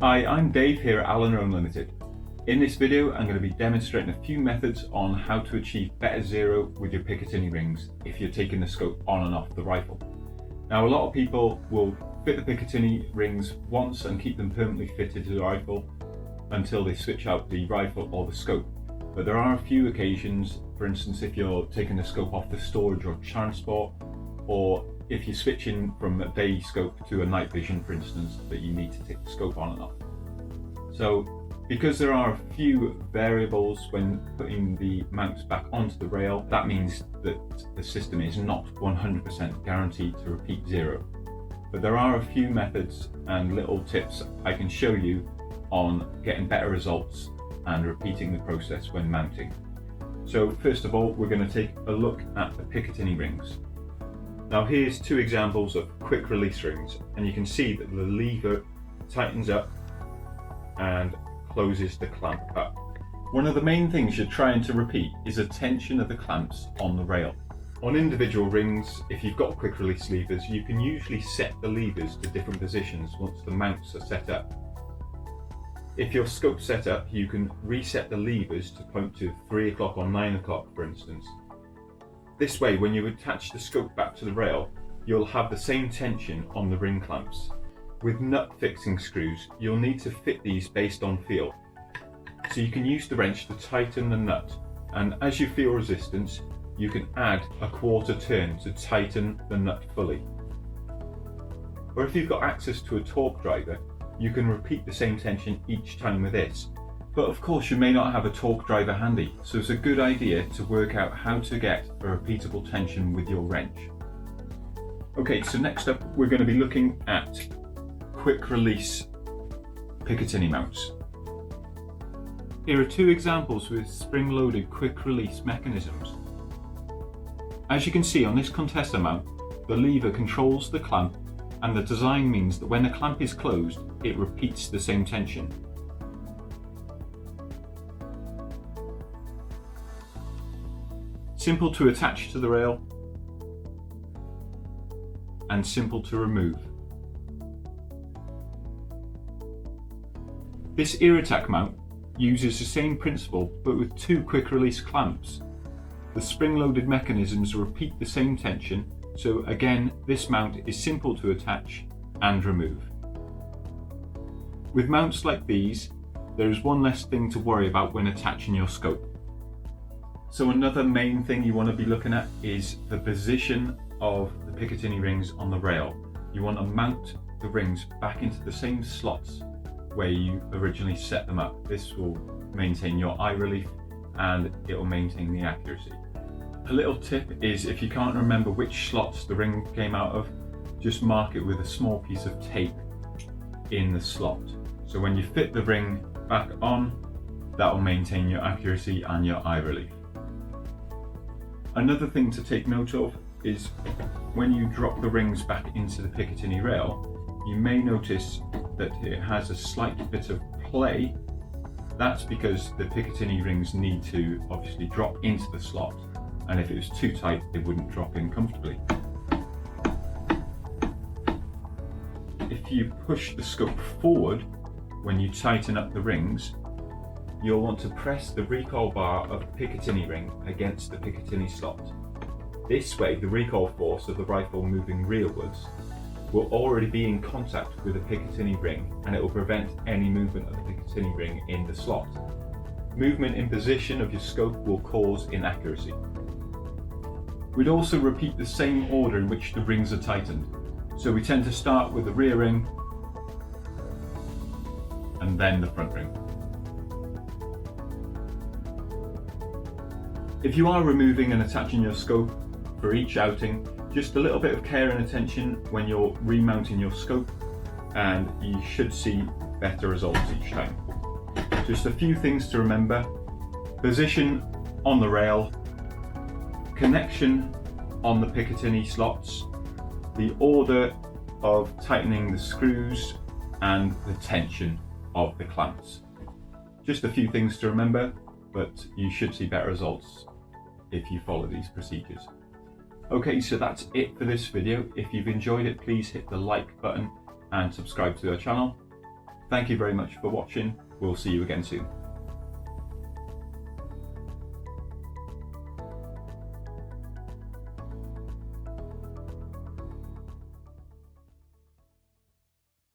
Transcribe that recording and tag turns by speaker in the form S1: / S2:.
S1: Hi, I'm Dave here at Allen Unlimited. In this video, I'm going to be demonstrating a few methods on how to achieve better zero with your Picatinny rings if you're taking the scope on and off the rifle. Now, a lot of people will fit the Picatinny rings once and keep them permanently fitted to the rifle until they switch out the rifle or the scope. But there are a few occasions, for instance, if you're taking the scope off the storage or transport, or if you're switching from a day scope to a night vision, for instance, that you need to take the scope on and off. So, because there are a few variables when putting the mounts back onto the rail, that means that the system is not 100% guaranteed to repeat zero. But there are a few methods and little tips I can show you on getting better results and repeating the process when mounting. So first of all, we're going to take a look at the Picatinny rings. Now here's two examples of quick release rings, and you can see that the lever tightens up and closes the clamp up. One of the main things you're trying to repeat is a tension of the clamps on the rail. On individual rings, if you've got quick release levers, you can usually set the levers to different positions once the mounts are set up. If your scope's set up, you can reset the levers to point to 3 o'clock or 9 o'clock, for instance. This way, when you attach the scope back to the rail, you'll have the same tension on the ring clamps. With nut fixing screws, you'll need to fit these based on feel. So you can use the wrench to tighten the nut, and as you feel resistance, you can add a quarter turn to tighten the nut fully. Or if you've got access to a torque driver, you can repeat the same tension each time with this. But of course you may not have a torque driver handy, so it's a good idea to work out how to get a repeatable tension with your wrench. Okay, so next up we're going to be looking at quick release Picatinny mounts. Here are two examples with spring-loaded quick release mechanisms. As you can see on this contester mount, the lever controls the clamp, and the design means that when the clamp is closed, it repeats the same tension. Simple to attach to the rail and simple to remove. This Irritak mount uses the same principle but with two quick release clamps. The spring-loaded mechanisms repeat the same tension, so again this mount is simple to attach and remove. With mounts like these, there is one less thing to worry about when attaching your scope. So another main thing you want to be looking at is the position of the Picatinny rings on the rail. You want to mount the rings back into the same slots where you originally set them up. This will maintain your eye relief and it will maintain the accuracy. A little tip is if you can't remember which slots the ring came out of, just mark it with a small piece of tape in the slot. So when you fit the ring back on, that will maintain your accuracy and your eye relief. Another thing to take note of is when you drop the rings back into the Picatinny rail, you may notice that it has a slight bit of play. That's because the Picatinny rings need to obviously drop into the slot, and if it was too tight, they wouldn't drop in comfortably. If you push the scope forward when you tighten up the rings, you'll want to press the recoil bar of the Picatinny ring against the Picatinny slot. This way, the recoil force of the rifle moving rearwards will already be in contact with the Picatinny ring, and it will prevent any movement of the Picatinny ring in the slot. Movement in position of your scope will cause inaccuracy. We'd also repeat the same order in which the rings are tightened. So we tend to start with the rear ring and then the front ring. If you are removing and attaching your scope for each outing, just a little bit of care and attention when you're remounting your scope, and you should see better results each time. Just a few things to remember: position on the rail, connection on the Picatinny slots, the order of tightening the screws, and the tension of the clamps. Just a few things to remember, but you should see better results if you follow these procedures. Okay, so that's it for this video. If you've enjoyed it, please hit the like button and subscribe to our channel. Thank you very much for watching. We'll see you again soon.